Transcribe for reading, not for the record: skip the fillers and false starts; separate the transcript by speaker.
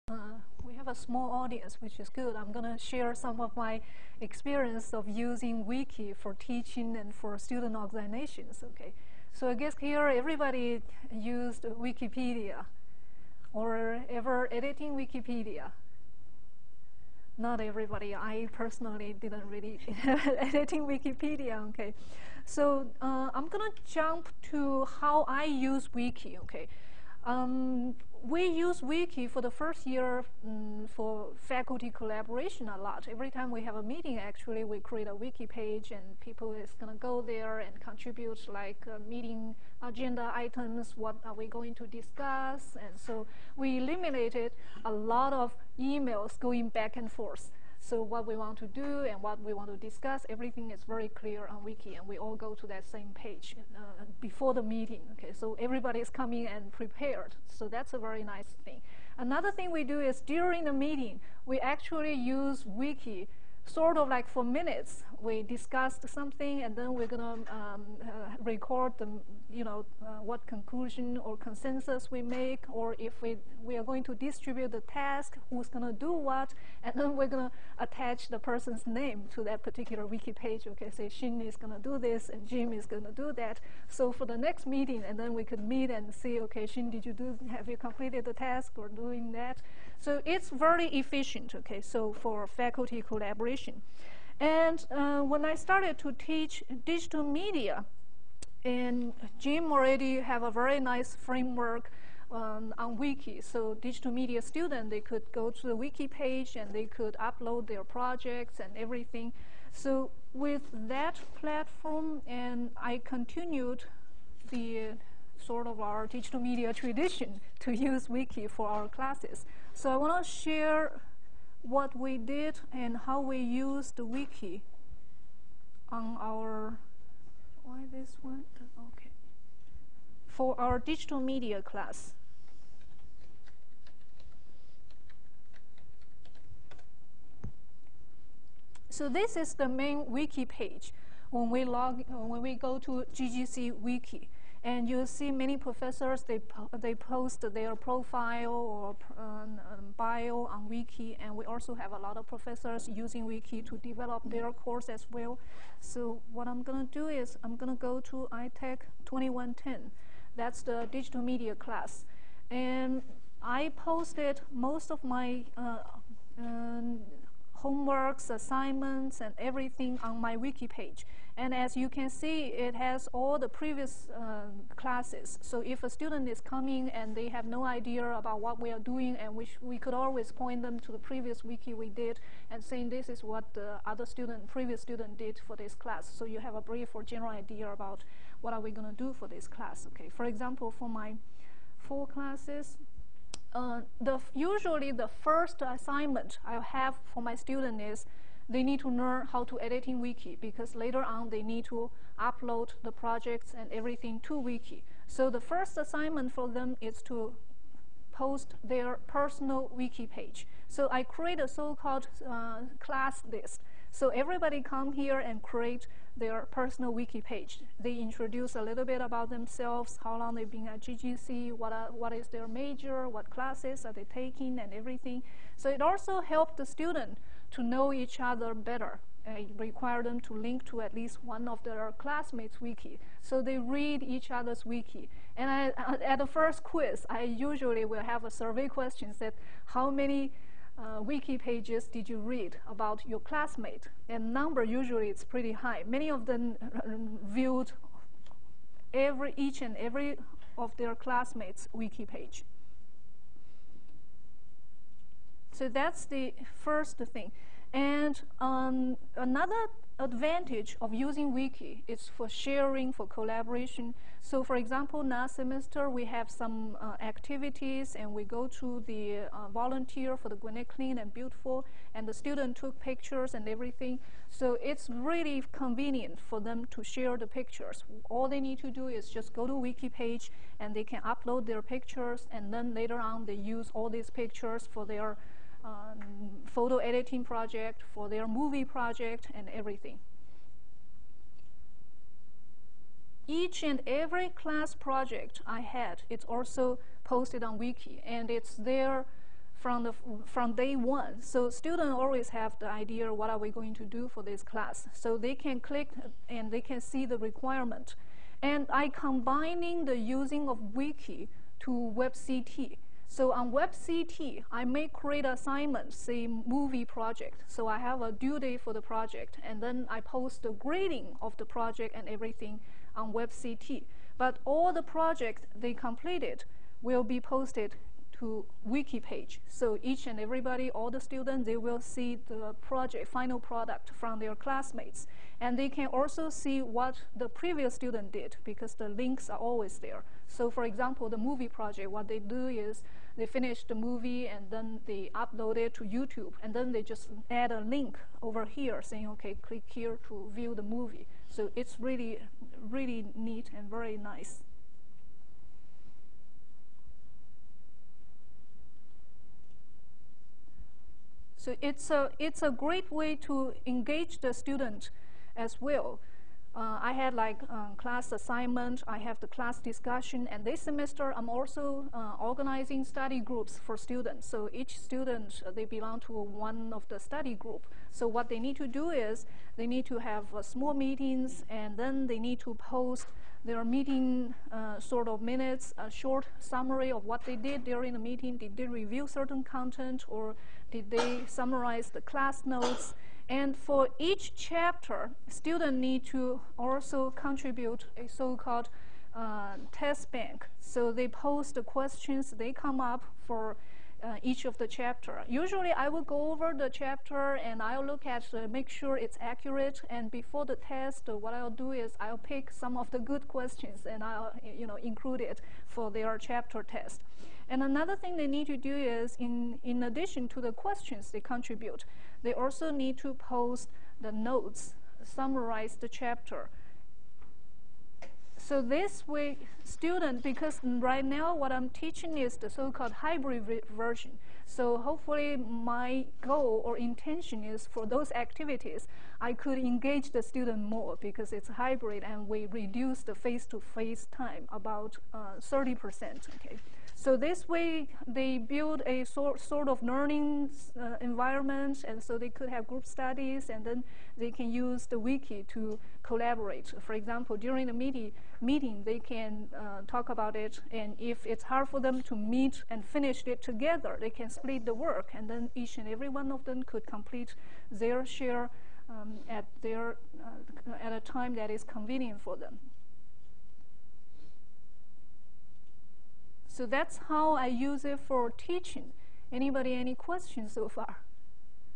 Speaker 1: We have a small audience, which is good. I'm going to share some of my experience of using Wiki for teaching and for student organizations. Okay, so I guess here everybody used Wikipedia or ever editing Wikipedia. Not everybody. I personally didn't really editing Wikipedia. Okay, so I'm gonna jump to how I use Wiki. Okay, we use Wiki for the first year for faculty collaboration a lot. Every time we have a meeting, actually, we create a Wiki page, and people is gonna go there and contribute like meeting agenda items. What are we going to discuss? And so we eliminated a lot of emails going back and forth. So what we want to do and what we want to discuss, everything is very clear on Wiki, and we all go to that same page before the meeting. Okay, so everybody is coming and prepared. So that's a very nice thing. Another thing we do is during the meeting, we actually use Wiki sort of like for minutes. We discussed something, and then we're gonna record the, what conclusion or consensus we make, or if we are going to distribute the task, who's gonna do what, and then we're gonna attach the person's name to that particular Wiki page. Okay, say Xin is gonna do this, and Jim is gonna do that. So for the next meeting, and then we could meet and see, okay, Xin, have you completed the task or doing that? So it's very efficient. Okay, so for faculty collaboration. And when I started to teach digital media, and Jim already have a very nice framework on Wiki. So digital media students, they could go to the Wiki page and they could upload their projects and everything. So with that platform, and I continued the sort of our digital media tradition to use Wiki for our classes. So I want to share what we did and how we used the Wiki on our, why this one? Okay. For our digital media class. So this is the main Wiki page when we go to GGC Wiki. And you'll see many professors, they post their profile or bio on Wiki, and we also have a lot of professors using Wiki to develop their course as well. So what I'm going to do is I'm going to go to iTech 2110. That's the digital media class. And I posted most of my homeworks, assignments, and everything on my Wiki page. And as you can see, it has all the previous classes. So if a student is coming and they have no idea about what we are doing, and we could always point them to the previous Wiki we did and saying this is what the previous student did for this class. So you have a brief or general idea about what are we going to do for this class. Okay. For example, for my 4 classes, usually the first assignment I have for my student is they need to learn how to edit in Wiki, because later on they need to upload the projects and everything to Wiki. So the first assignment for them is to post their personal Wiki page. So I create a so-called class list. So everybody come here and create their personal Wiki page. They introduce a little bit about themselves, how long they've been at GGC, what is their major, what classes are they taking, and everything. So it also helped the student to know each other better. I require them to link to at least one of their classmates' Wiki. So they read each other's Wiki. And at the first quiz, I usually will have a survey question that how many Wiki pages did you read about your classmate? And number usually it's pretty high. Many of them viewed each and every of their classmates' Wiki page. So that's the first thing. And another advantage of using Wiki is for sharing, for collaboration. So for example, last semester we have some activities, and we go to the volunteer for the Gwinnett Clean and Beautiful, and the student took pictures and everything. So it's really convenient for them to share the pictures. All they need to do is just go to Wiki page, and they can upload their pictures, and then later on they use all these pictures for their photo editing project, for their movie project, and everything. Each and every class project I had, it's also posted on Wiki, and it's there from day one. So students always have the idea, what are we going to do for this class? So they can click and they can see the requirement. And I combining the using of Wiki to WebCT. So on WebCT, I may create assignment, say movie project. So I have a due date for the project, and then I post the grading of the project and everything on WebCT. But all the projects they completed will be posted to Wiki page. So each and everybody, all the students, they will see the project, final product from their classmates. And they can also see what the previous student did, because the links are always there. So for example, the movie project, what they do is they finish the movie and then they upload it to YouTube. And then they just add a link over here saying, okay, click here to view the movie. So it's really, really neat and very nice. So it's a great way to engage the student as well. I had like class assignment, I have the class discussion, and this semester I'm also organizing study groups for students. So each student, they belong to one of the study group. So what they need to do is they need to have small meetings, and then they need to post their meeting sort of minutes, a short summary of what they did during the meeting. Did they review certain content, or did they summarize the class notes? And for each chapter, students need to also contribute a so-called test bank. So they post the questions they come up for each of the chapter. Usually I will go over the chapter and I'll look at, make sure it's accurate. And before the test, what I'll do is I'll pick some of the good questions and I'll include it for their chapter test. And another thing they need to do is, in addition to the questions they contribute, they also need to post the notes, summarize the chapter. So this way, student, because right now what I'm teaching is the so-called hybrid version. So hopefully my goal or intention is for those activities, I could engage the student more because it's hybrid and we reduce the face-to-face time about 30%, okay? So this way, they build a sort of learning environment, and so they could have group studies, and then they can use the wiki to collaborate. For example, during the meeting, they can talk about it, and if it's hard for them to meet and finish it together, they can split the work, and then each and every one of them could complete their share at a time that is convenient for them. So that's how I use it for teaching. Anybody, any questions so far?